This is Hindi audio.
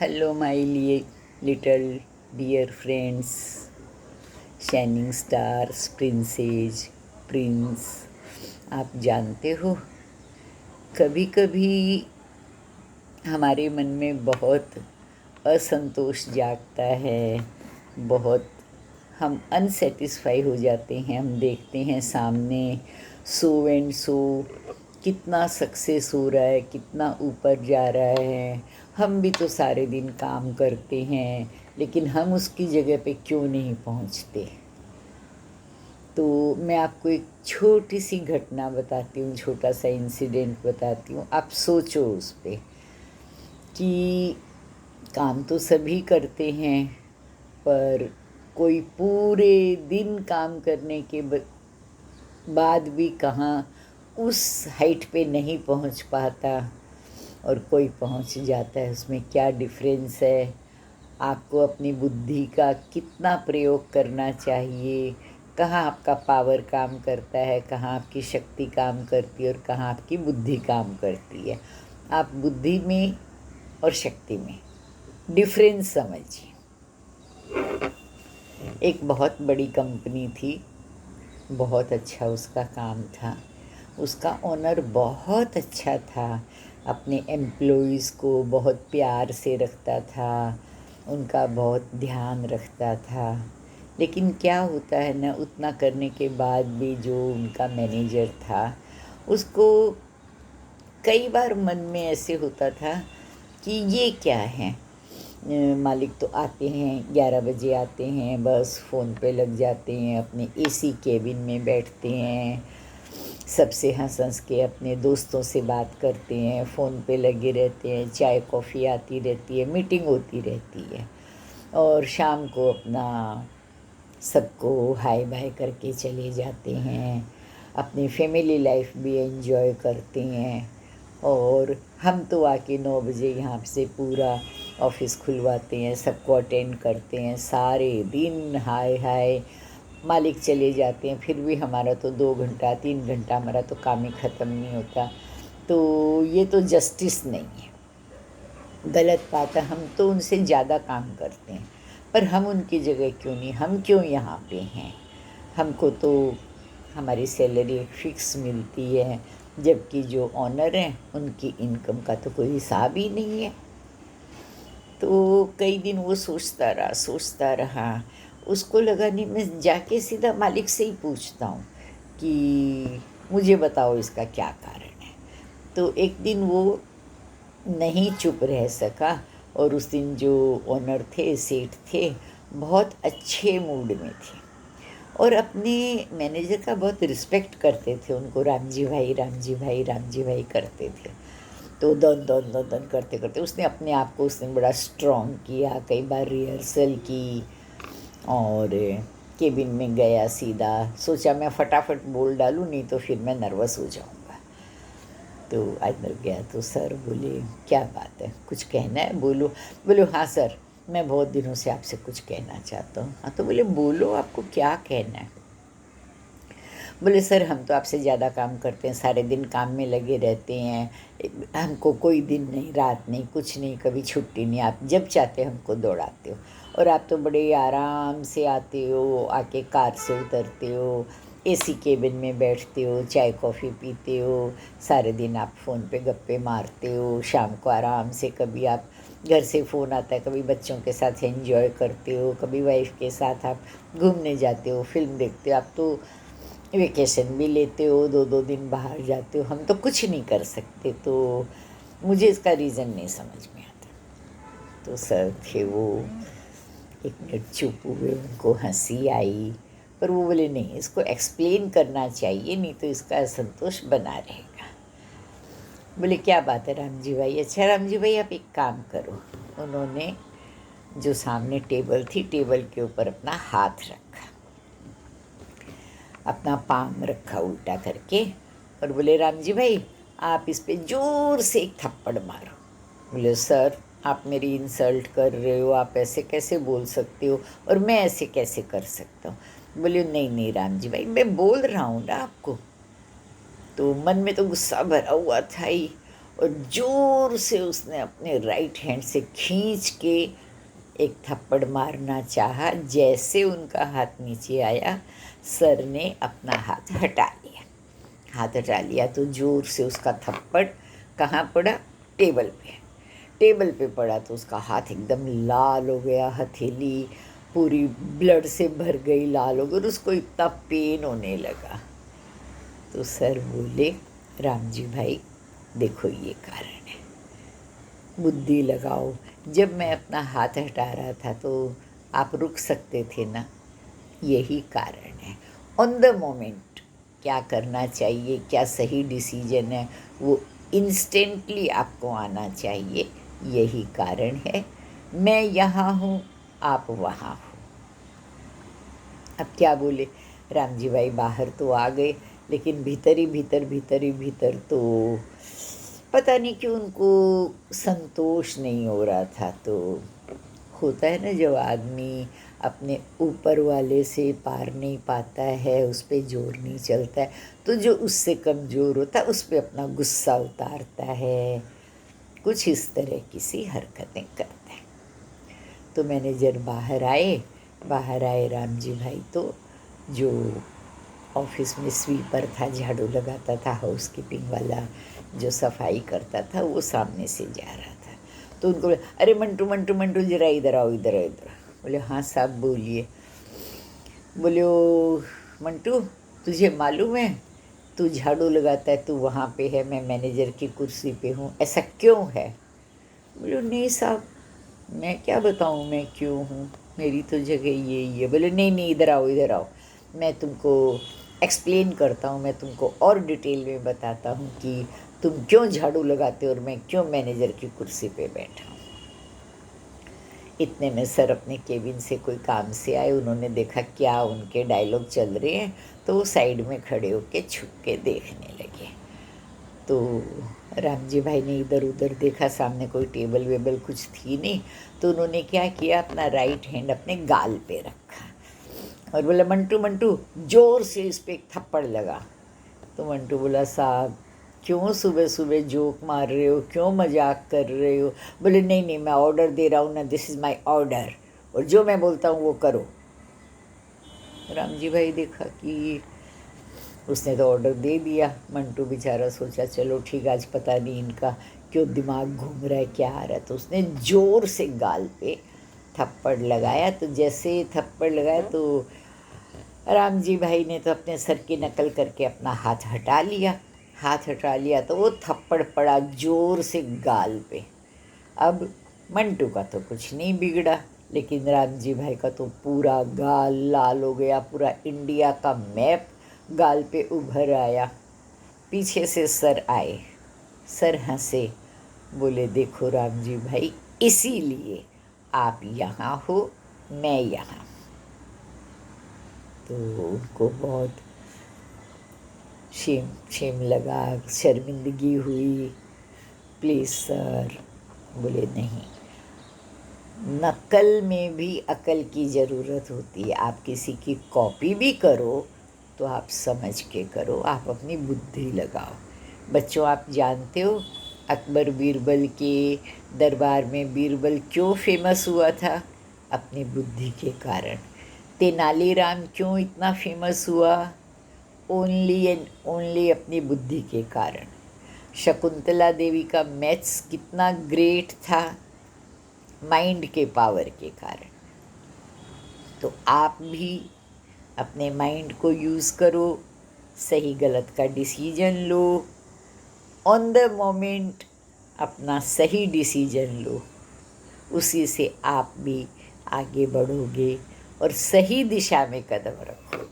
Hello, my little dear friends, shining stars, princess, prince. आप जानते हो, कभी कभी हमारे मन में बहुत असंतोष जागता है। बहुत हम अनसेटिस्फाई हो जाते हैं। हम देखते हैं सामने सो एंड सो कितना सक्सेस हो रहा है, कितना ऊपर जा रहा है। हम भी तो सारे दिन काम करते हैं, लेकिन हम उसकी जगह पे क्यों नहीं पहुंचते। तो मैं आपको एक छोटी सी घटना बताती हूँ, छोटा सा इंसिडेंट बताती हूँ। आप सोचो उस पर कि काम तो सभी करते हैं, पर कोई पूरे दिन काम करने के बाद भी कहाँ उस हाइट पे नहीं पहुंच पाता, और कोई पहुंच जाता है। उसमें क्या डिफरेंस है। आपको अपनी बुद्धि का कितना प्रयोग करना चाहिए, कहाँ आपका पावर काम करता है, कहाँ आपकी शक्ति काम करती है और कहाँ आपकी बुद्धि काम करती है। आप बुद्धि में और शक्ति में डिफरेंस समझिए। एक बहुत बड़ी कंपनी थी, बहुत अच्छा उसका काम था। उसका ओनर बहुत अच्छा था, अपने एम्प्लॉइज़ को बहुत प्यार से रखता था, उनका बहुत ध्यान रखता था। लेकिन क्या होता है ना, उतना करने के बाद भी जो उनका मैनेजर था, उसको कई बार मन में ऐसे होता था कि ये क्या है। मालिक तो आते हैं, 11 बजे आते हैं, बस फ़ोन पे लग जाते हैं, अपने एसी केबिन में बैठते हैं, सबसे हंस हंस के अपने दोस्तों से बात करते हैं, फ़ोन पे लगे रहते हैं, चाय कॉफ़ी आती रहती है, मीटिंग होती रहती है, और शाम को अपना सबको हाय बाय करके चले जाते हैं, अपनी फैमिली लाइफ भी एंजॉय करते हैं। और हम तो आके 9 बजे यहाँ से पूरा ऑफिस खुलवाते हैं, सबको अटेंड करते हैं, सारे दिन हाय हाय। मालिक चले जाते हैं, फिर भी हमारा तो 2 घंटा 3 घंटा हमारा तो काम ही ख़त्म नहीं होता। तो ये तो जस्टिस नहीं है, गलत बात है। हम तो उनसे ज़्यादा काम करते हैं, पर हम उनकी जगह क्यों नहीं, हम क्यों यहाँ पे हैं। हमको तो हमारी सैलरी फिक्स मिलती है, जबकि जो ऑनर हैं उनकी इनकम का तो कोई हिसाब ही नहीं है। तो कई दिन वो सोचता रहा। उसको लगा नहीं, मैं जाके सीधा मालिक से ही पूछता हूँ कि मुझे बताओ इसका क्या कारण है। तो एक दिन वो नहीं चुप रह सका, और उस दिन जो ओनर थे, सेठ थे, बहुत अच्छे मूड में थे और अपने मैनेजर का बहुत रिस्पेक्ट करते थे। उनको राम जी भाई, राम जी भाई, राम जी भाई करते थे। तो दन दन दन दन करते करते उसने अपने आप को उसने बड़ा स्ट्रॉन्ग किया, कई बार रिहर्सल की, और केबिन में गया सीधा। सोचा मैं फटाफट बोल डालूँ, नहीं तो फिर मैं नर्वस हो जाऊँगा। तो अंदर गया तो सर बोले, क्या बात है, कुछ कहना है, बोलो। बोलो हाँ सर, मैं बहुत दिनों से आपसे कुछ कहना चाहता हूँ। हाँ, तो बोले बोलो, आपको क्या कहना है। बोले सर, हम तो आपसे ज़्यादा काम करते हैं, सारे दिन काम में लगे रहते हैं, हमको कोई दिन नहीं, रात नहीं, कुछ नहीं, कभी छुट्टी नहीं। आप जब चाहते हमको दौड़ाते हो, और आप तो बड़े आराम से आते हो, आके कार से उतरते हो, एसी केबिन में बैठते हो, चाय कॉफ़ी पीते हो, सारे दिन आप फ़ोन पे गप्पे मारते हो, शाम को आराम से कभी आप घर से फ़ोन आता है, कभी बच्चों के साथ एंजॉय करते हो, कभी वाइफ के साथ आप घूमने जाते हो, फिल्म देखते हो, आप तो वेकेशन भी लेते हो, 2-2 दिन बाहर जाते हो, हम तो कुछ नहीं कर सकते। तो मुझे इसका रीज़न नहीं समझ में आता। तो सर थे वो, एक मिनट चुप हुए, उनको हंसी आई, पर वो बोले नहीं, इसको एक्सप्लेन करना चाहिए, नहीं तो इसका असंतोष बना रहेगा। बोले क्या बात है राम जी भाई। अच्छा राम जी भाई, आप एक काम करो। उन्होंने जो सामने टेबल थी, टेबल के ऊपर अपना हाथ रखा, अपना पाम रखा उल्टा करके, और बोले राम जी भाई, आप इस पे ज़ोर से एक थप्पड़ मारो। बोले सर, आप मेरी इंसल्ट कर रहे हो, आप ऐसे कैसे बोल सकते हो, और मैं ऐसे कैसे कर सकता हूँ। बोले नहीं नहीं राम जी भाई, मैं बोल रहा हूँ ना आपको। तो मन में तो गुस्सा भरा हुआ था ही, और ज़ोर से उसने अपने राइट हैंड से खींच के एक थप्पड़ मारना चाहा। जैसे उनका हाथ नीचे आया, सर ने अपना हाथ हटा लिया। हाथ हटा लिया तो ज़ोर से उसका थप्पड़ कहाँ पड़ा? टेबल पे। टेबल पे पड़ा तो उसका हाथ एकदम लाल हो गया, हथेली पूरी ब्लड से भर गई, लाल हो गई, और उसको इतना पेन होने लगा। तो सर बोले, राम जी भाई देखो ये कारण है, बुद्धि लगाओ। जब मैं अपना हाथ हटा रहा था तो आप रुक सकते थे ना, यही कारण है। ऑन द मोमेंट क्या करना चाहिए, क्या सही डिसीजन है, वो इंस्टेंटली आपको आना चाहिए, यही कारण है। मैं यहाँ हूँ, आप वहाँ हो। अब क्या बोले राम जी भाई, बाहर तो आ गए लेकिन भीतर ही भीतर तो पता नहीं क्यों उनको संतोष नहीं हो रहा था। तो होता है ना, जब आदमी अपने ऊपर वाले से पार नहीं पाता है, उस पर जोर नहीं चलता है, तो जो उससे कमज़ोर होता है उस पर अपना गुस्सा उतारता है, कुछ इस तरह की सी हरकतें करता है। तो मैनेजर बाहर आए राम जी भाई, तो जो ऑफिस में स्वीपर था, झाड़ू लगाता था, हाउस कीपिंग वाला जो सफाई करता था, वो सामने से जा रहा था। तो उनको बोले, अरे मंटू मंटू मंटू जरा इधर आओ, इधर आओ, इधर आओ। बोले हाँ साहब बोलिए। बोले ओ मंटू, तुझे मालूम है तू झाड़ू लगाता है, तू वहाँ पे है, मैं मैनेजर की कुर्सी पे हूँ, ऐसा क्यों है? बोले नहीं साहब, मैं क्या बताऊँ मैं क्यों हूँ, मेरी तो जगह यही है। बोले नहीं नहीं, इधर आओ, इधर आओ, मैं तुमको एक्सप्लेन करता हूँ, मैं तुमको और डिटेल में बताता हूँ कि तुम क्यों झाड़ू लगाते हो और मैं क्यों मैनेजर की कुर्सी पे बैठा हूँ। इतने में सर अपने केबिन से कोई काम से आए, उन्होंने देखा क्या उनके डायलॉग चल रहे हैं, तो वो साइड में खड़े होके छुप के देखने लगे। तो राम जी भाई ने इधर उधर देखा, सामने कोई टेबल वेबल कुछ थी नहीं, तो उन्होंने क्या किया, अपना राइट हैंड अपने गाल पे रखा और बोला मंटू मंटू, जोर से इस पर एक थप्पड़ लगा। तो मंटू बोला साहब क्यों सुबह सुबह जोक मार रहे हो, क्यों मजाक कर रहे हो? बोले नहीं नहीं, मैं ऑर्डर दे रहा हूँ ना, दिस इज़ माई ऑर्डर, और जो मैं बोलता हूँ वो करो। राम जी भाई देखा कि उसने तो ऑर्डर दे दिया। मंटू बेचारा सोचा चलो ठीक, आज पता नहीं इनका क्यों दिमाग घूम रहा है, क्या आ रहा है। तो उसने ज़ोर से गाल पे थप्पड़ लगाया। तो जैसे थप्पड़ लगाया तो राम जी भाई ने तो अपने सर की नकल करके अपना हाथ हटा लिया। हाथ हटा लिया तो वो थप्पड़ पड़ा ज़ोर से गाल पे। अब मंटू का तो कुछ नहीं बिगड़ा, लेकिन राम जी भाई का तो पूरा गाल लाल हो गया, पूरा इंडिया का मैप गाल पे उभर आया। पीछे से सर आए, सर हंसे, बोले देखो राम जी भाई, इसीलिए आप यहाँ हो, मैं यहाँ। तो उनको बहुत शेम लगा, शर्मिंदगी हुई। Please sir. बोले नहीं, नकल में भी अकल की ज़रूरत होती है। आप किसी की कॉपी भी करो तो आप समझ के करो, आप अपनी बुद्धि लगाओ। बच्चों आप जानते हो अकबर बीरबल के दरबार में बीरबल क्यों फेमस हुआ था? अपनी बुद्धि के कारण। तेनालीराम क्यों इतना फेमस हुआ? ओनली एंड ओनली अपनी बुद्धि के कारण। शकुंतला देवी का मैथ्स कितना ग्रेट था? माइंड के पावर के कारण। तो आप भी अपने माइंड को यूज़ करो, सही गलत का decision low, on the moment अपना सही डिसीजन लो, उसी से आप भी आगे बढ़ोगे और सही दिशा में कदम रखोगे।